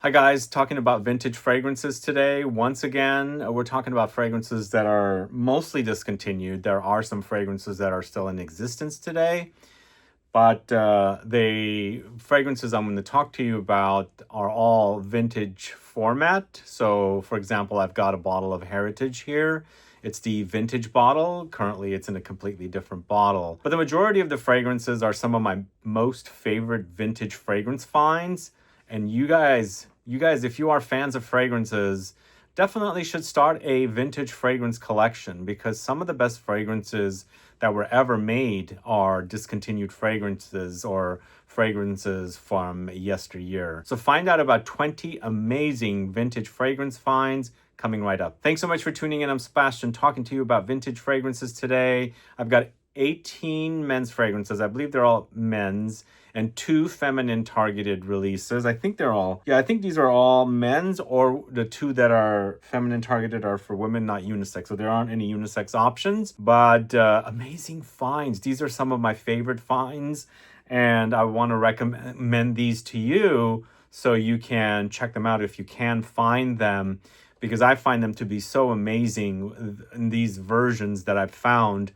Hi guys, talking about vintage fragrances today. Once again, we're talking about fragrances that are mostly discontinued. There are some fragrances that are still in existence today, but the fragrances I'm going to talk to you about are all vintage format. So, for example, I've got a bottle of Heritage here. It's the vintage bottle. Currently, it's in a completely different bottle. But the majority of the fragrances are some of my most favorite vintage fragrance finds. And you guys, if you are fans of fragrances, definitely should start a vintage fragrance collection because some of the best fragrances that were ever made are discontinued fragrances or fragrances from yesteryear. So find out about 20 amazing vintage fragrance finds coming right up. Thanks so much for tuning in. I'm Sebastian talking to you about vintage fragrances today. I've got 18 men's fragrances. I believe they're all men's, and 2 feminine targeted releases. I think these are all men's, or the 2 that are feminine targeted are for women, not unisex. So there aren't any unisex options, but amazing finds. These are some of my favorite finds, and I want to recommend these to you so you can check them out if you can find them, because I find them to be so amazing in these versions that I've found.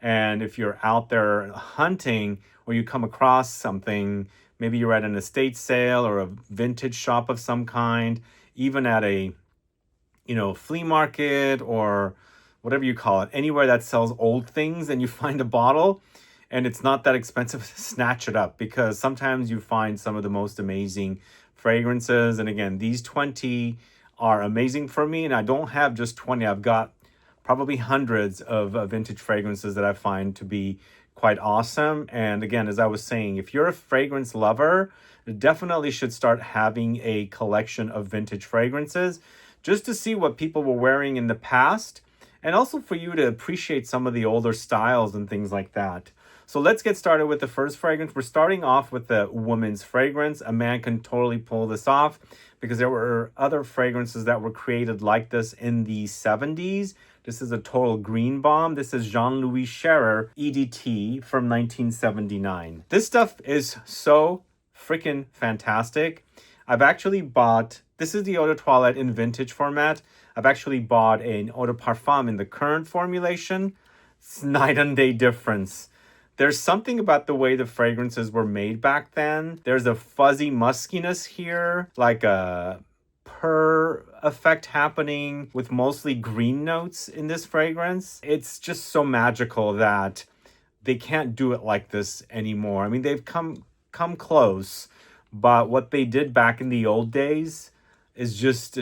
And if you're out there hunting or you come across something, maybe you're at an estate sale or a vintage shop of some kind, even at a, flea market or whatever you call it, anywhere that sells old things, and you find a bottle and it's not that expensive, snatch it up, because sometimes you find some of the most amazing fragrances. And again, these 20 are amazing for me, and I don't have just 20. I've got probably hundreds of vintage fragrances that I find to be quite awesome. And again, as I was saying, if you're a fragrance lover, you definitely should start having a collection of vintage fragrances just to see what people were wearing in the past, and also for you to appreciate some of the older styles and things like that. So let's get started with the first fragrance. We're starting off with the woman's fragrance. A man can totally pull this off because there were other fragrances that were created like this in the 70s. This is a total green bomb. This is Jean-Louis Scherrer EDT from 1979. This stuff is so freaking fantastic. I've actually bought, this is the eau de toilette in vintage format. I've actually bought an eau de parfum in the current formulation. It's night and day difference. There's something about the way the fragrances were made back then. There's a fuzzy muskiness here, like a purr effect happening with mostly green notes in this fragrance. It's just so magical that they can't do it like this anymore. I mean, they've come close, but what they did back in the old days is just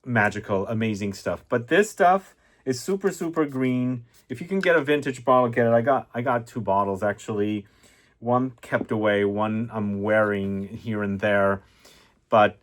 magical, amazing stuff. But this stuff is super, super green. If you can get a vintage bottle, get it. I got 2 bottles actually. One kept away, one I'm wearing here and there. But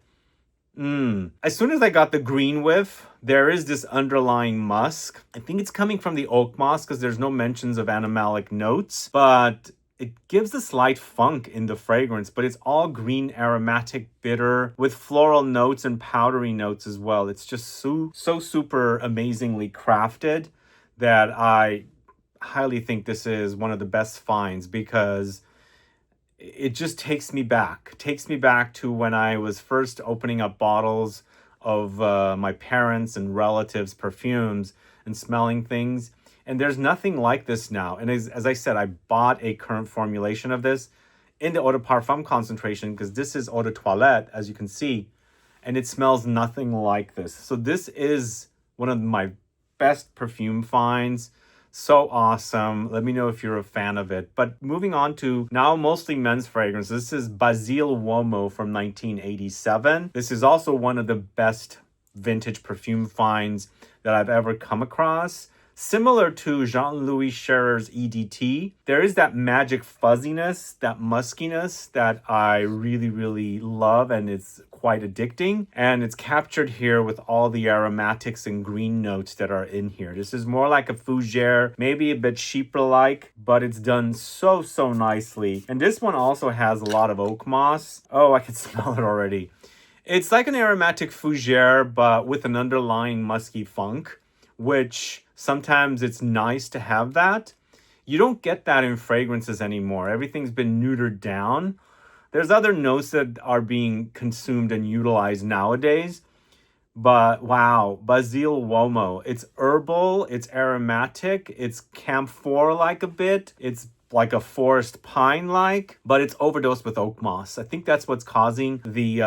as soon as I got the green whiff, there is this underlying musk. I think it's coming from the Oakmoss because there's no mentions of animalic notes, but it gives this light funk in the fragrance, but it's all green, aromatic, bitter, with floral notes and powdery notes as well. It's just so super amazingly crafted that I highly think this is one of the best finds, because it just takes me back to when I was first opening up bottles of my parents' and relatives' perfumes and smelling things. And there's nothing like this now. And as I said, I bought a current formulation of this in the eau de parfum concentration, because this is eau de toilette, as you can see, and it smells nothing like this. So this is one of my best perfume finds. So awesome. Let me know if you're a fan of it. But moving on to now mostly men's fragrance. This is BASILE UOMO from 1987. This is also one of the best vintage perfume finds that I've ever come across. Similar to Jean-Louis Scherrer's EDT, there is that magic fuzziness, that muskiness that I really, really love, and it's quite addicting. And it's captured here with all the aromatics and green notes that are in here. This is more like a fougere, maybe a bit Chypre-like, but it's done so nicely. And this one also has a lot of oak moss. Oh, I can smell it already. It's like an aromatic fougere, but with an underlying musky funk, which sometimes it's nice to have that. You don't get that in fragrances anymore. Everything's been neutered down. There's other notes that are being consumed and utilized nowadays. But wow, Basil UOMO. It's herbal, it's aromatic, it's camphor-like a bit. It's like a forest pine-like, but it's overdosed with oak moss. I think that's what's causing the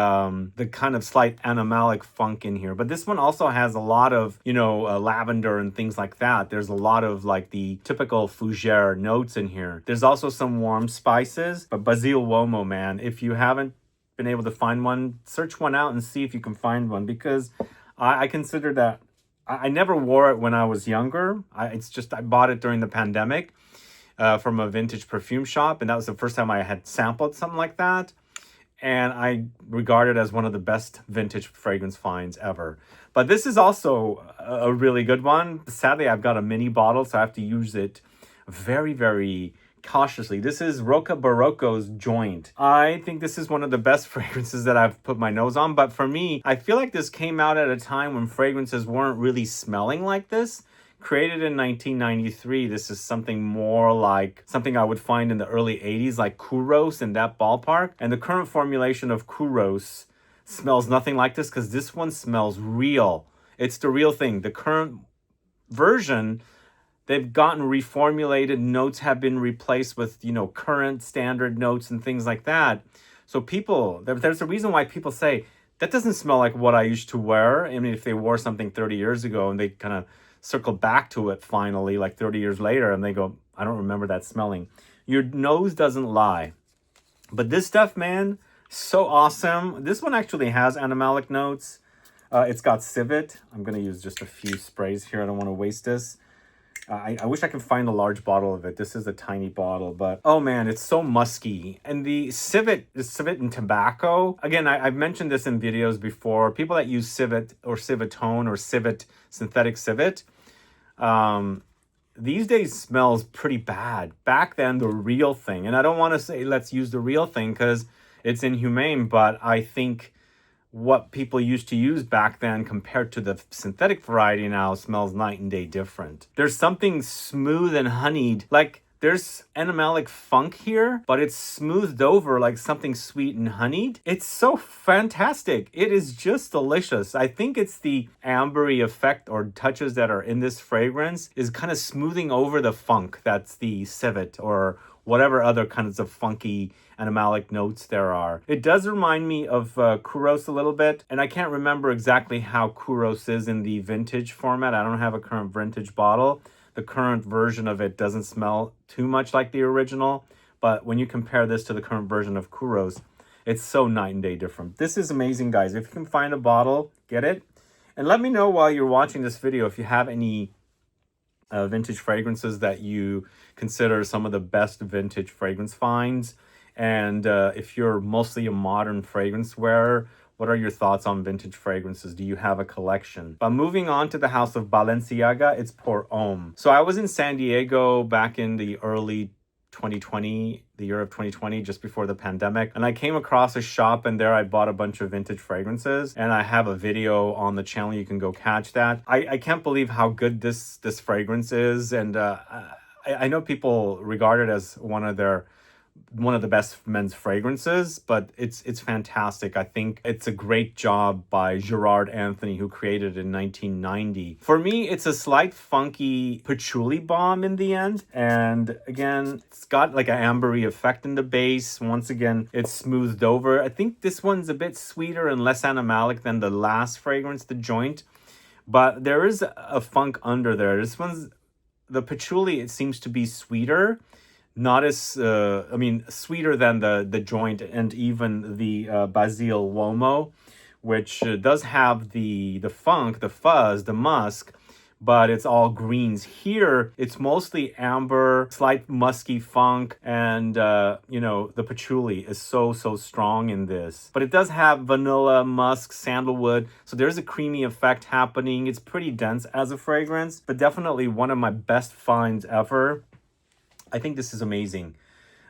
kind of slight animalic funk in here. But this one also has a lot of, you know, lavender and things like that. There's a lot of like the typical fougere notes in here. There's also some warm spices, but Basil UOMO, man, if you haven't been able to find one, search one out and see if you can find one, because I consider that I never wore it when I was younger. It's just I bought it during the pandemic from a vintage perfume shop, and that was the first time I had sampled something like that, and I regard it as one of the best vintage fragrance finds ever. But this is also a really good one. Sadly, I've got a mini bottle, so I have to use it very, very cautiously. This is ROCCOBAROCCO's Joint. I think this is one of the best fragrances that I've put my nose on, but for me, I feel like this came out at a time when fragrances weren't really smelling like this. Created in 1993, this is something more like something I would find in the early 80s, like Kouros, in that ballpark. And the current formulation of Kouros smells nothing like this, because this one smells real. It's the real thing. The current version, they've gotten reformulated. Notes have been replaced with, you know, current standard notes and things like that. So people, there's a reason why people say, that doesn't smell like what I used to wear. I mean, if they wore something 30 years ago and they kind of circle back to it finally, like 30 years later, and they go, I don't remember that smelling. Your nose doesn't lie. But this stuff, man, so awesome. This one actually has animalic notes. It's got Civet. I'm going to use just a few sprays here. I don't want to waste this. I wish I could find a large bottle of it. This is a tiny bottle, but oh man, it's so musky. And the Civet and tobacco. Again, I've mentioned this in videos before. People that use Civet or Civetone or Civet, synthetic Civet, these days smells pretty bad. Back then, the real thing, and I don't want to say let's use the real thing because it's inhumane, but I think what people used to use back then compared to the synthetic variety now smells night and day different. There's something smooth and honeyed, like there's animalic funk here, but it's smoothed over like something sweet and honeyed. It's so fantastic. It is just delicious. I think it's the ambery effect or touches that are in this fragrance is kind of smoothing over the funk. That's the Civet or whatever other kinds of funky animalic notes there are. It does remind me of Kouros a little bit, and I can't remember exactly how Kouros is in the vintage format. I don't have a current vintage bottle. The current version of it doesn't smell too much like the original, but when you compare this to the current version of Kouros, it's so night and day different. This is amazing, guys. If you can find a bottle, get it. And let me know while you're watching this video if you have any vintage fragrances that you consider some of the best vintage fragrance finds. And if you're mostly a modern fragrance wearer, what are your thoughts on vintage fragrances? Do you have a collection? But moving on to the house of Balenciaga, it's pour homme. So I was in San Diego back in the early 2020, the year of 2020, just before the pandemic. And I came across a shop and there I bought a bunch of vintage fragrances. And I have a video on the channel. You can go catch that. I can't believe how good this fragrance is. And I know people regard it as one of the best men's fragrances, but it's fantastic. I think it's a great job by Gerard Anthony, who created it in 1990. For me, it's a slight funky patchouli bomb in the end. And again, it's got like an ambery effect in the base. Once again, it's smoothed over. I think this one's a bit sweeter and less animalic than the last fragrance, the Joint. But there is a funk under there. This one's, the patchouli, it seems to be sweeter. Not as, sweeter than the Joint and even the Basil UOMO, which does have the funk, the fuzz, the musk, but it's all greens. Here, it's mostly amber, slight musky funk, and, the patchouli is so strong in this. But it does have vanilla, musk, sandalwood, so there's a creamy effect happening. It's pretty dense as a fragrance, but definitely one of my best finds ever. I think this is amazing.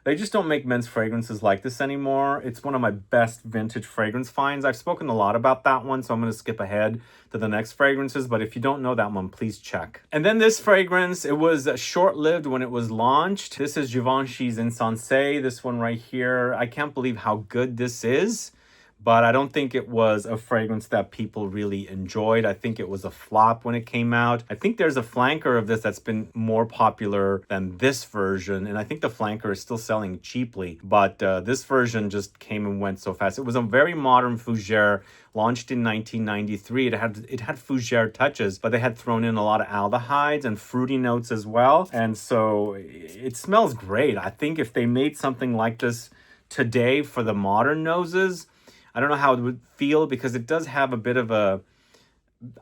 They just don't make men's fragrances like this anymore. It's one of my best vintage fragrance finds. I've spoken a lot about that one, so I'm going to skip ahead to the next fragrances. But if you don't know that one, please check. And then this fragrance, it was short-lived when it was launched. This is Givenchy's INSENSE. This one right here. I can't believe how good this is. But I don't think it was a fragrance that people really enjoyed. I think it was a flop when it came out. I think there's a flanker of this that's been more popular than this version, and I think the flanker is still selling cheaply. But this version just came and went so fast. It was a very modern fougere, launched in 1993. It had fougere touches, but they had thrown in a lot of aldehydes and fruity notes as well. And so it smells great. I think if they made something like this today for the modern noses, I don't know how it would feel, because it does have a bit of a...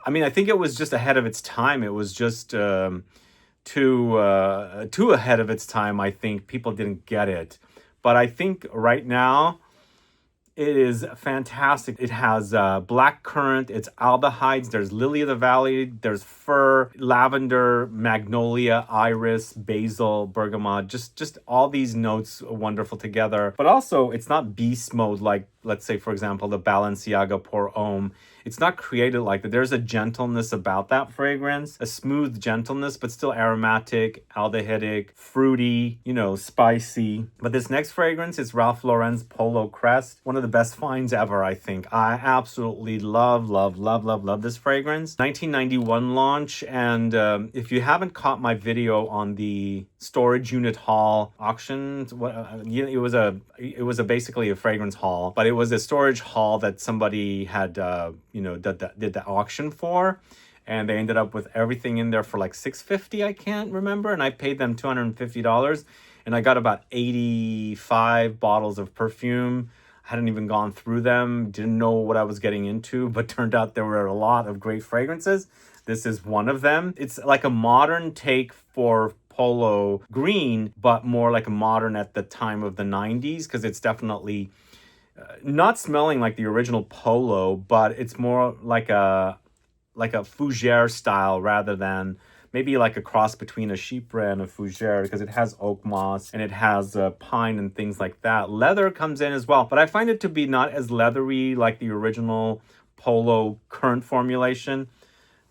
I mean, I think it was just ahead of its time. It was just too ahead of its time, I think. People didn't get it. But I think right now, it is fantastic. It has black currant, it's aldehydes, there's lily of the valley, there's fir, lavender, magnolia, iris, basil, bergamot, just all these notes wonderful together. But also, it's not beast mode like, let's say, for example, the Balenciaga Pour Homme. It's not created like that. There's a gentleness about that fragrance, a smooth gentleness, but still aromatic, aldehydic, fruity, you know, spicy. But this next fragrance is Ralph Lauren's Polo Crest. One of the best finds ever, I think. I absolutely love this fragrance. 1991 launch, and if you haven't caught my video on the storage unit haul auction, it was basically a fragrance haul, but it was a storage haul that somebody had did the auction for, and they ended up with everything in there for like $650, I can't remember, and I paid them $250, and I got about 85 bottles of perfume. I hadn't even gone through them, didn't know what I was getting into, but turned out there were a lot of great fragrances. This is one of them. It's like a modern take for Polo Green, but more like a modern at the time of the 90s, because it's definitely not smelling like the original Polo, but it's more like a fougere style rather than maybe like a cross between a chypre and a fougere, because it has Oakmoss and it has pine and things like that. Leather comes in as well, but I find it to be not as leathery like the original Polo Currant formulation,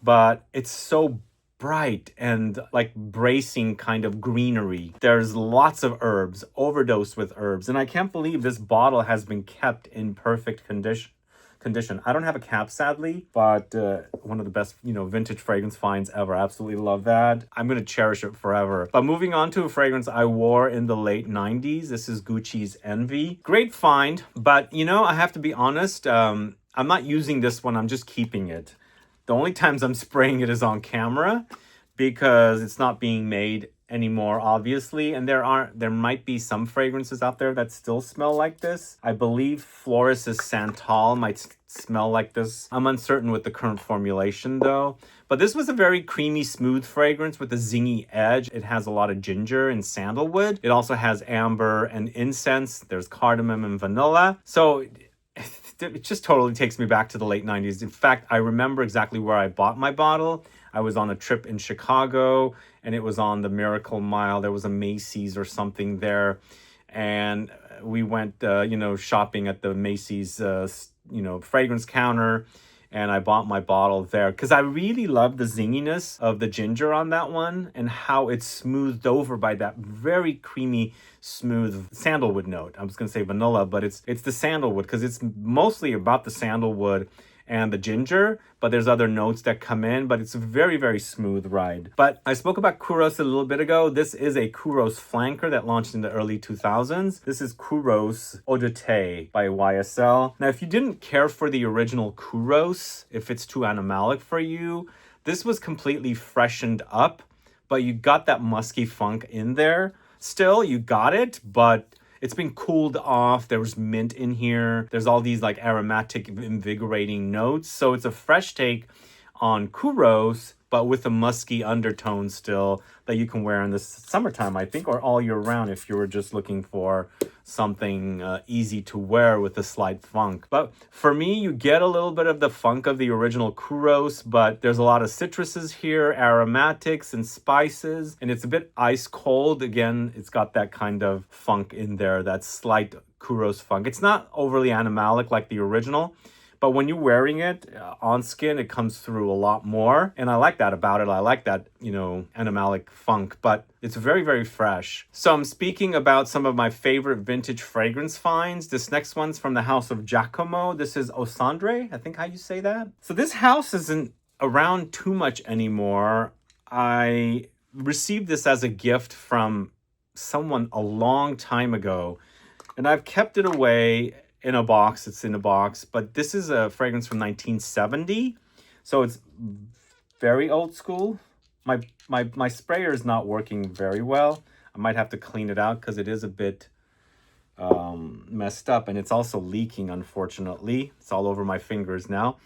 but it's so bright and like bracing kind of greenery. There's lots of herbs, overdosed with herbs, and I can't believe this bottle has been kept in perfect condition. I don't have a cap, sadly, but one of the best, vintage fragrance finds ever. Absolutely love that. I'm going to cherish it forever. But moving on to a fragrance I wore in the late 90s. This is Gucci's Envy. Great find, but I have to be honest, I'm not using this one. I'm just keeping it. The only times I'm spraying it is on camera, because it's not being made anymore, obviously. And there might be some fragrances out there that still smell like this. I believe Floris's Santal might smell like this. I'm uncertain with the current formulation though. But this was a very creamy, smooth fragrance with a zingy edge. It has a lot of ginger and sandalwood. It also has amber and incense. There's cardamom and vanilla. So it just totally takes me back to the late 90s. In fact, I remember exactly where I bought my bottle. I was on a trip in Chicago, and it was on the Miracle Mile. There was a Macy's or something there, and we went, shopping at the Macy's, fragrance counter, and I bought my bottle there because I really love the zinginess of the ginger on that one and how it's smoothed over by that very creamy, smooth sandalwood note. I was going to say vanilla, but it's the sandalwood, because it's mostly about the sandalwood and the ginger, but there's other notes that come in, but it's a very, very smooth ride. But I spoke about Kouros a little bit ago. This is a Kouros flanker that launched in the early 2000s. This is Kouros Eau de Thé by YSL. Now, if you didn't care for the original Kouros, if it's too animalic for you, this was completely freshened up, but you got that musky funk in there. Still, you got it, but it's been cooled off. There was mint in here. There's all these like aromatic, invigorating notes. So it's a fresh take on Kuros, but with a musky undertone still that you can wear in the summertime, I think, or all year round if you were just looking for something easy to wear with a slight funk. But for me, you get a little bit of the funk of the original Kuros, but there's a lot of citruses here, aromatics and spices, and it's a bit ice cold. Again, it's got that kind of funk in there, that slight Kuros funk. It's not overly animalic like the original, but when you're wearing it on skin, it comes through a lot more. And I like that about it. I like that, animalic funk, but it's very, very fresh. So I'm speaking about some of my favorite vintage fragrance finds. This next one's from the house of Giacomo. This is Osandre, I think how you say that. So this house isn't around too much anymore. I received this as a gift from someone a long time ago, and I've kept it away in a box. It's in a box, but this is a fragrance from 1970, so it's very old school. My sprayer is not working very well. I might have to clean it out because it is a bit messed up, and it's also leaking, unfortunately. It's all over my fingers now.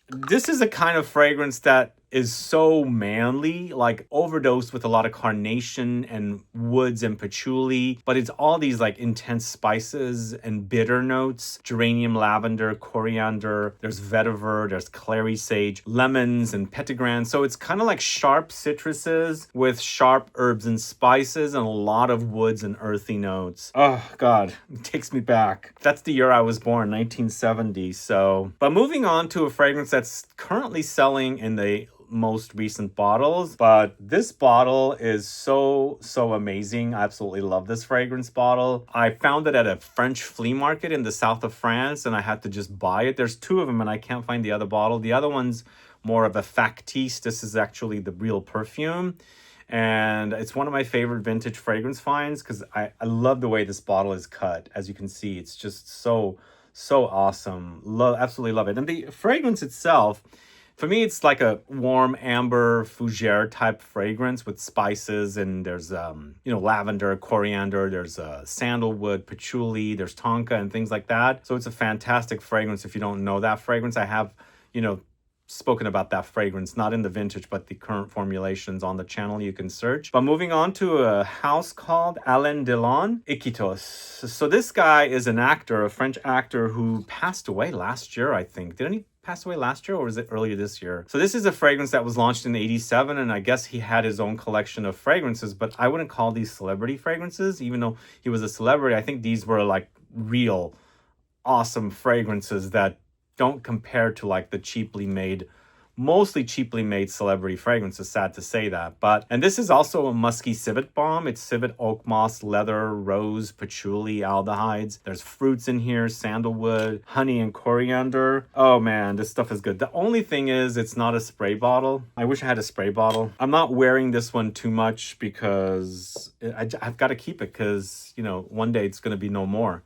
This is a kind of fragrance that is so manly, like overdosed with a lot of carnation and woods and patchouli, but it's all these like intense spices and bitter notes: geranium, lavender, coriander, there's vetiver, there's clary sage, lemons and petitgrain. So it's kind of like sharp citruses with sharp herbs and spices and a lot of woods and earthy notes. Oh God, it takes me back. That's the year I was born, 1970. But moving on to a fragrance that's currently selling in the most recent bottles, but this bottle is so amazing. I absolutely love this fragrance bottle. I found it at a French flea market in the south of France, and I had to just buy it. There's two of them, and I can't find the other bottle. The other one's more of a factice. This is actually the real perfume, and it's one of my favorite vintage fragrance finds because I love the way this bottle is cut. As you can see, it's just so awesome. Absolutely love it. And the fragrance itself, for me, it's like a warm amber fougere type fragrance with spices, and there's lavender, coriander, there's sandalwood, patchouli, there's tonka and things like that. So it's a fantastic fragrance. If you don't know that fragrance, I have spoken about that fragrance, not in the vintage, but the current formulations on the channel. You can search. But moving on to a house called Alain Delon Iquitos. So this guy is an actor, a French actor who passed away last year, I think. Didn't he pass away last year, or was it earlier this year? So this is a fragrance that was launched in 87, and I guess he had his own collection of fragrances, but I wouldn't call these celebrity fragrances. Even though he was a celebrity, I think these were like real awesome fragrances that don't compare to like the mostly cheaply made celebrity fragrances. Sad to say that. And this is also a musky Civet bomb. It's Civet, Oakmoss, leather, rose, patchouli, aldehydes. There's fruits in here, sandalwood, honey, and coriander. Oh man, this stuff is good. The only thing is it's not a spray bottle. I wish I had a spray bottle. I'm not wearing this one too much because I've got to keep it because, one day it's going to be no more.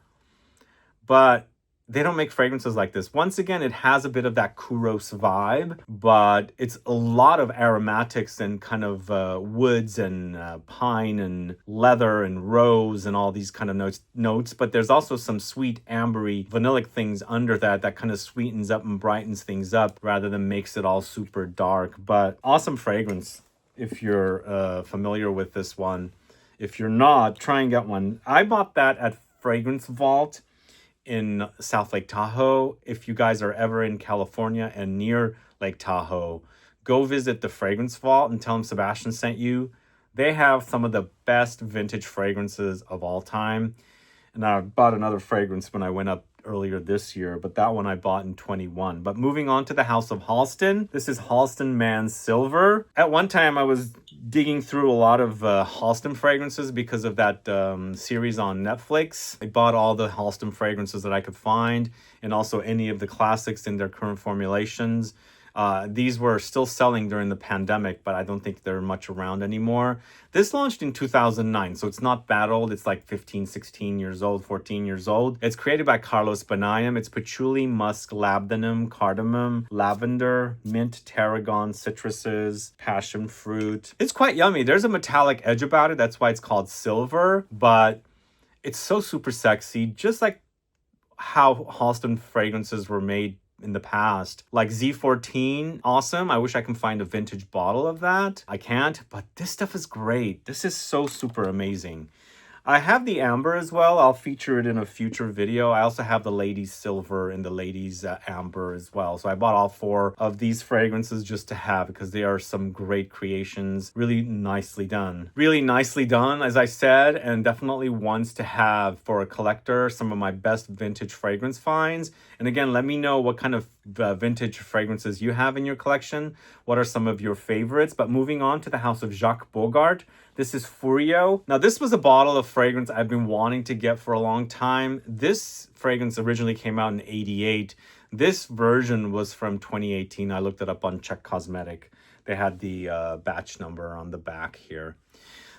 But they don't make fragrances like this. Once again, it has a bit of that Kuros vibe, but it's a lot of aromatics and kind of woods and pine and leather and rose and all these kind of notes. But there's also some sweet ambery vanillic things under that kind of sweetens up and brightens things up rather than makes it all super dark. But awesome fragrance if you're familiar with this one. If you're not, try and get one. I bought that at Fragrance Vault in South Lake Tahoe. If you guys are ever in California and near Lake Tahoe, go visit the Fragrance Vault and tell them Sebastian sent you. They have some of the best vintage fragrances of all time. And I bought another fragrance when I went up earlier this year, but that one I bought in 21. But moving on to the House of Halston. This is Halston Man Silver. At one time I was digging through a lot of Halston fragrances because of that series on Netflix. I bought all the Halston fragrances that I could find, and also any of the classics in their current formulations. These were still selling during the pandemic, but I don't think they're much around anymore. This launched in 2009, so it's not that old. It's like 15, 16 years old, 14 years old. It's created by Carlos Benayem. It's patchouli, musk, labdanum, cardamom, lavender, mint, tarragon, citruses, passion fruit. It's quite yummy. There's a metallic edge about it. That's why it's called silver, but it's so super sexy, just like how Halston fragrances were made in the past. Like Z14, awesome. I wish I can find a vintage bottle of that. I can't, but this stuff is great. This is so super amazing. I have the amber as well. I'll feature it in a future video. I also have the ladies silver and the ladies amber as well. So I bought all 4 of these fragrances just to have, because they are some great creations. Really nicely done. Really nicely done, as I said, and definitely ones to have for a collector. Some of my best vintage fragrance finds. And again, let me know what kind of vintage fragrances you have in your collection. What are some of your favorites? But moving on to the house of Jacques Bogart. This is Furio. Now, this was a bottle of fragrance I've been wanting to get for a long time. This fragrance originally came out in '88. This version was from 2018. I looked it up on Czech Cosmetic. They had the batch number on the back here.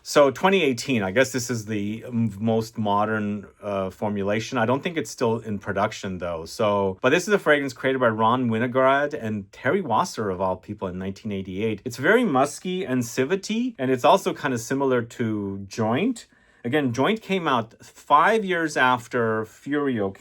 So 2018, I guess this is the most modern formulation. I don't think it's still in production though. But this is a fragrance created by Ron Winograd and Terry Wasser of all people in 1988. It's very musky and civet-y, and it's also kind of similar to Joint. Again, Joint came out 5 years after Furio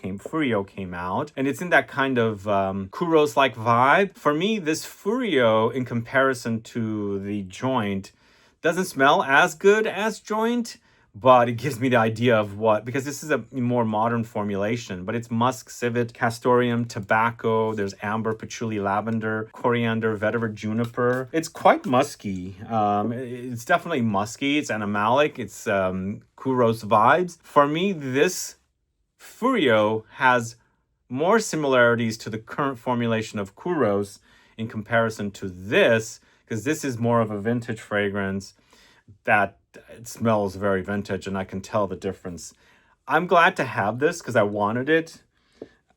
came out, and it's in that kind of Kouros-like vibe. For me, this Furio, in comparison to the Joint, doesn't smell as good as Joint, but it gives me the idea of what, because this is a more modern formulation, but it's musk, civet, castoreum, tobacco, there's amber, patchouli, lavender, coriander, vetiver, juniper. It's quite musky. It's definitely musky. It's animalic. It's Kouros vibes. For me, this Furio has more similarities to the current formulation of Kouros in comparison to this, because this is more of a vintage fragrance that it smells very vintage, and I can tell the difference. I'm glad to have this because I wanted it.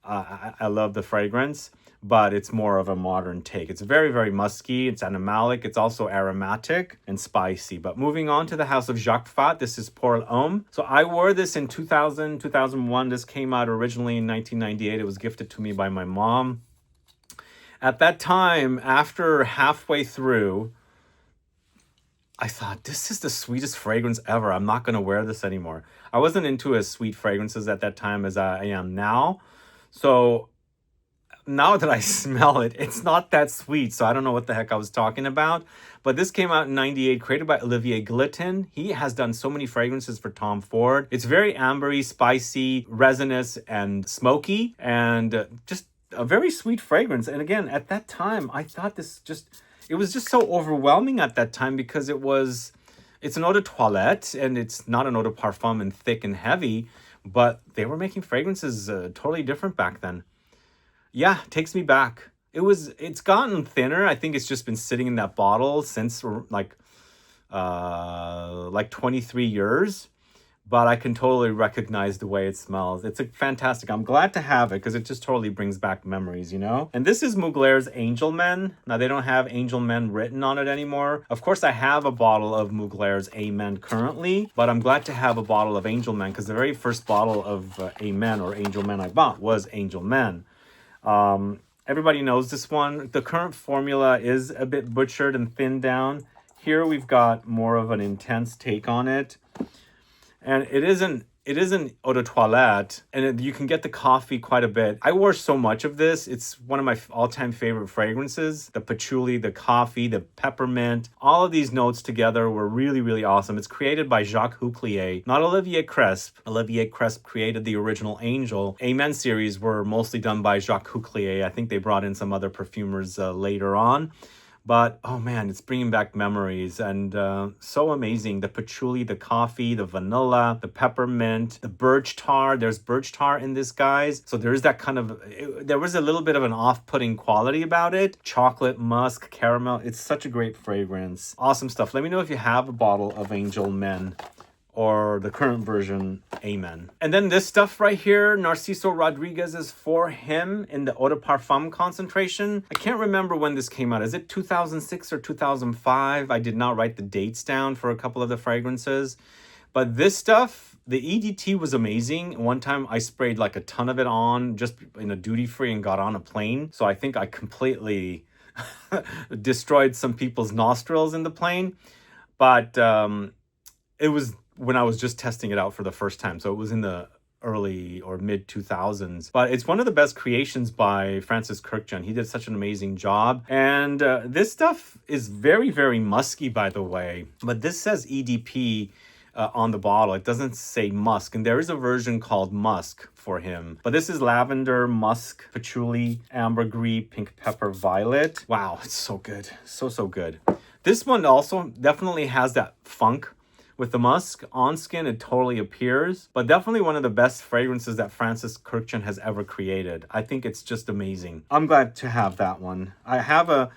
I love the fragrance, but it's more of a modern take. It's very, very musky. It's animalic. It's also aromatic and spicy. But moving on to the house of Jacques Fat, this is Pour l'Homme. So I wore this in 2000, 2001. This came out originally in 1998. It was gifted to me by my mom. At that time, after halfway through, I thought, this is the sweetest fragrance ever. I'm not going to wear this anymore. I wasn't into as sweet fragrances at that time as I am now. So now that I smell it, it's not that sweet. So I don't know what the heck I was talking about. But this came out in '98, created by Olivier Glitton. He has done so many fragrances for Tom Ford. It's very ambery, spicy, resinous, and smoky, and just a very sweet fragrance. And again, at that time, I thought it was just so overwhelming at that time, because it's an eau de toilette and it's not an eau de parfum and thick and heavy, but they were making fragrances totally different back then. Yeah, takes me back. It's gotten thinner. I think it's just been sitting in that bottle since like 23 years. But I can totally recognize the way it smells. It's fantastic. I'm glad to have it because it just totally brings back memories, you know? And this is Muglaire's Angel Men. Now, they don't have Angel Men written on it anymore. Of course, I have a bottle of Muglaire's Amen currently, but I'm glad to have a bottle of Angel Men because the very first bottle of Amen or Angel Men I bought was Angel Men. Everybody knows this one. The current formula is a bit butchered and thinned down. Here we've got more of an intense take on it. And it isn't eau de toilette, and you can get the coffee quite a bit. I wore so much of this. It's one of my all-time favorite fragrances. The patchouli, the coffee, the peppermint, all of these notes together were really, really awesome. It's created by Jacques Huclier, not Olivier Cresp. Olivier Cresp created the original Angel. Amen series were mostly done by Jacques Huclier. I think they brought in some other perfumers later on. But, oh man, it's bringing back memories, and so amazing. The patchouli, the coffee, the vanilla, the peppermint, the birch tar. There's birch tar in this, guys. So there is that kind of, there was a little bit of an off-putting quality about it. Chocolate, musk, caramel. It's such a great fragrance. Awesome stuff. Let me know if you have a bottle of Angel Men or the current version, Amen. And then this stuff right here, Narciso Rodriguez's For Him in the Eau de Parfum concentration. I can't remember when this came out. Is it 2006 or 2005? I did not write the dates down for a couple of the fragrances. But this stuff, the EDT was amazing. One time I sprayed like a ton of it on just in a duty-free and got on a plane. So I think I completely destroyed some people's nostrils in the plane. But it was when I was just testing it out for the first time. So it was in the early or mid 2000s. But it's one of the best creations by Francis Kurkdjian. He did such an amazing job. And this stuff is very, very musky, by the way. But this says EDP on the bottle. It doesn't say musk. And there is a version called musk for him. But this is lavender, musk, patchouli, ambergris, pink pepper, violet. Wow, it's so good. So, so good. This one also definitely has that funk with the musk. On skin, it totally appears. But definitely one of the best fragrances that Francis Kurkdjian has ever created. I think it's just amazing. I'm glad to have that one. I have a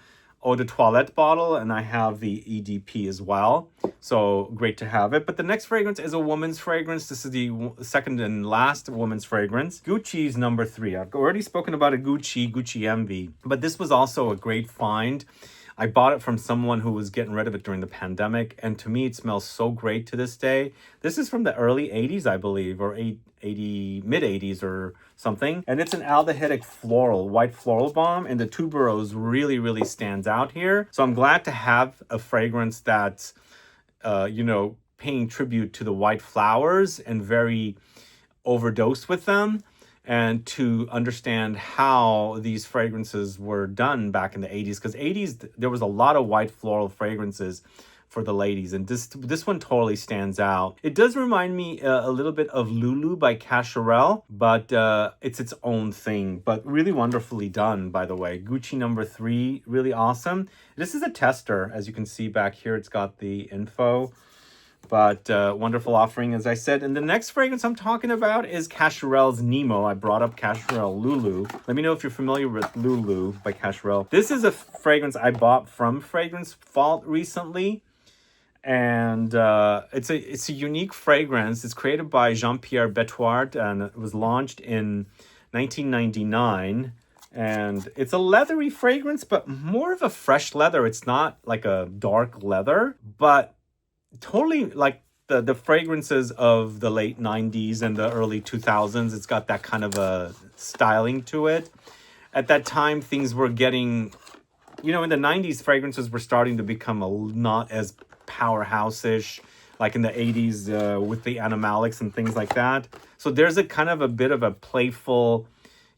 eau de toilette bottle, and I have the EDP as well. So great to have it. But the next fragrance is a woman's fragrance. This is the second and last woman's fragrance. Gucci's number 3. I've already spoken about a Gucci Envy. But this was also a great find. I bought it from someone who was getting rid of it during the pandemic. And to me, it smells so great to this day. This is from the early 80s, I believe, or mid-80s or something. And it's an aldehydic floral, white floral bomb. And the tuberose really, really stands out here. So I'm glad to have a fragrance that's, paying tribute to the white flowers and very overdosed with them. And to understand how these fragrances were done back in the 80s. Because 80s, there was a lot of white floral fragrances for the ladies. And this one totally stands out. It does remind me a little bit of Lulu by Cacharel, but it's its own thing. But really wonderfully done, by the way. Gucci number 3, really awesome. This is a tester. As you can see back here, it's got the info. But wonderful offering, as I said. And the next fragrance I'm talking about is Cacharel's Nemo. I brought up Cacharel Lulu. Let me know if you're familiar with Lulu by Cacharel. This is a fragrance I bought from Fragrance Vault recently. And it's a unique fragrance. It's created by Jean-Pierre Betouard, and it was launched in 1999. And it's a leathery fragrance, but more of a fresh leather. It's not like a dark leather, but totally like the fragrances of the late 90s and the early 2000s. It's got that kind of a styling to it. At that time, things were getting, in the 90s, fragrances were starting to become not as powerhouse-ish, like in the 80s with the animalics and things like that. So there's a kind of a bit of a playful,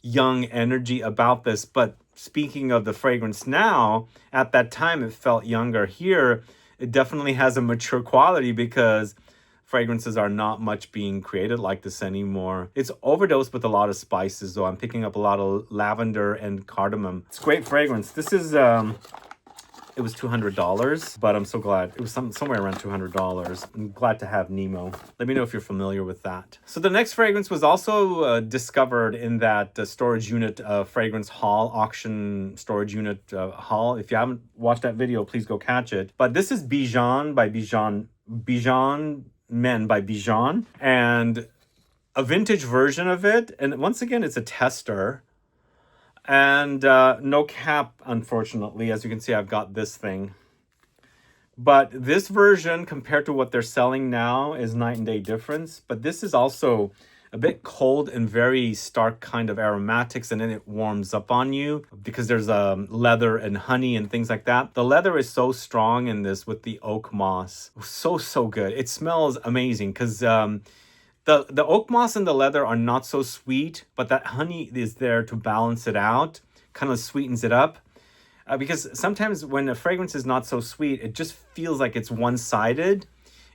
young energy about this. But speaking of the fragrance now, at that time, it felt younger. Here, it definitely has a mature quality because fragrances are not much being created like this anymore. It's overdosed with a lot of spices, though. I'm picking up a lot of lavender and cardamom. It's great fragrance. This is, it was $200, but I'm so glad. It was somewhere around $200. I'm glad to have Nemo. Let me know if you're familiar with that. So the next fragrance was also discovered in that storage unit fragrance haul, auction storage unit haul. If you haven't watched that video, please go catch it. But this is Bijan by Bijan Men by Bijan, and a vintage version of it. And once again, it's a tester. And no cap, unfortunately. As you can see, I've got this thing. But this version, compared to what they're selling now, is night and day difference. But this is also a bit cold and very stark kind of aromatics, and then it warms up on you because there's leather and honey and things like that. The leather is so strong in this with the Oakmoss. So good. It smells amazing because the oak moss and the leather are not so sweet, but that honey is there to balance it out, kind of sweetens it up. Because sometimes when a fragrance is not so sweet, it just feels like it's one-sided.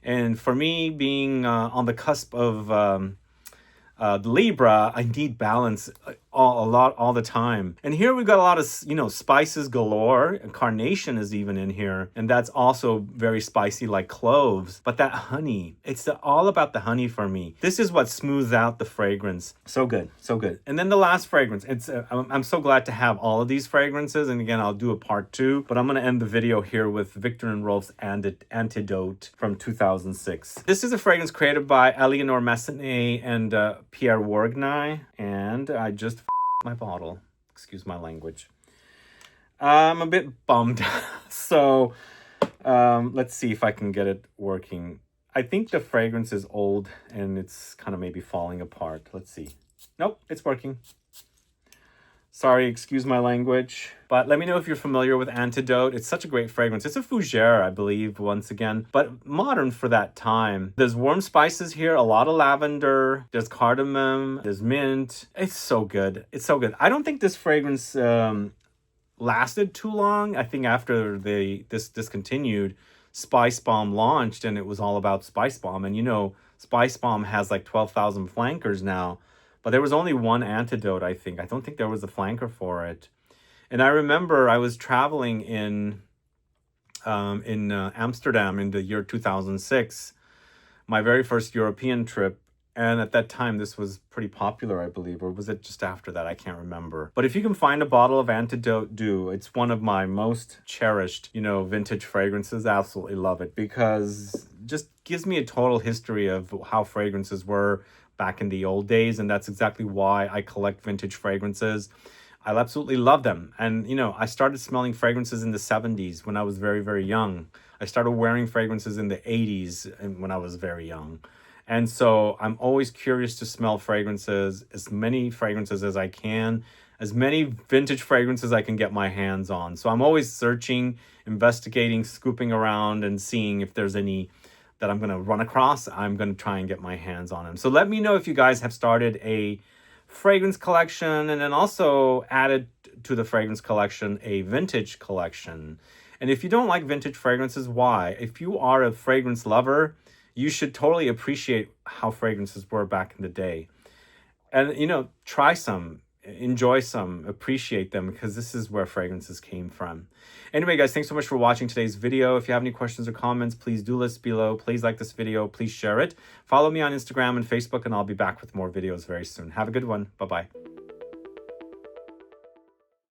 And for me, being on the cusp of the Libra, I need balance all the time. And here we've got a lot of, spices galore. Carnation is even in here. And that's also very spicy like cloves. But that honey, it's all about the honey for me. This is what smooths out the fragrance. So good, so good. And then the last fragrance. I'm so glad to have all of these fragrances. And again, I'll do a part 2. But I'm going to end the video here with Victor and Rolf's Antidote from 2006. This is a fragrance created by Eleanor Massenet and Pierre Wargny. And I just my bottle. Excuse my language. I'm a bit bummed. So let's see if I can get it working. I think the fragrance is old and it's kind of maybe falling apart. Let's see. Nope, it's working. Sorry, excuse my language. But let me know if you're familiar with Antidote. It's such a great fragrance. It's a fougere, I believe, once again, but modern for that time. There's warm spices here, a lot of lavender, there's cardamom, there's mint. It's so good. It's so good. I don't think this fragrance lasted too long. I think after this discontinued, Spice Bomb launched, and it was all about Spice Bomb. And you know, Spice Bomb has like 12,000 flankers now. But there was only one Antidote, I think. I don't think there was a flanker for it. And I remember I was traveling in Amsterdam in the year 2006, my very first European trip. And at that time, this was pretty popular, I believe. Or was it just after that? I can't remember. But if you can find a bottle of Antidote, do. It's one of my most cherished, you know, vintage fragrances. Absolutely love it because it just gives me a total history of how fragrances were back in the old days. And that's exactly why I collect vintage fragrances. I absolutely love them. And, you know, I started smelling fragrances in the 70s when I was very, very young. I started wearing fragrances in the 80s when I was very young. And so I'm always curious to smell fragrances, as many fragrances as I can, as many vintage fragrances I can get my hands on. So I'm always searching, investigating, scooping around and seeing if there's any that I'm going to run across. I'm going to try and get my hands on them. So let me know if you guys have started a fragrance collection and then also added to the fragrance collection a vintage collection. And if you don't like vintage fragrances, why? If you are a fragrance lover, you should totally appreciate how fragrances were back in the day. And, you know, try some, enjoy some, appreciate them, because this is where fragrances came from. Anyway, guys, thanks so much for watching today's video. If you have any questions or comments, please do list below. Please like this video. Please share it. Follow me on Instagram and Facebook, and I'll be back with more videos very soon. Have a good one. Bye-bye.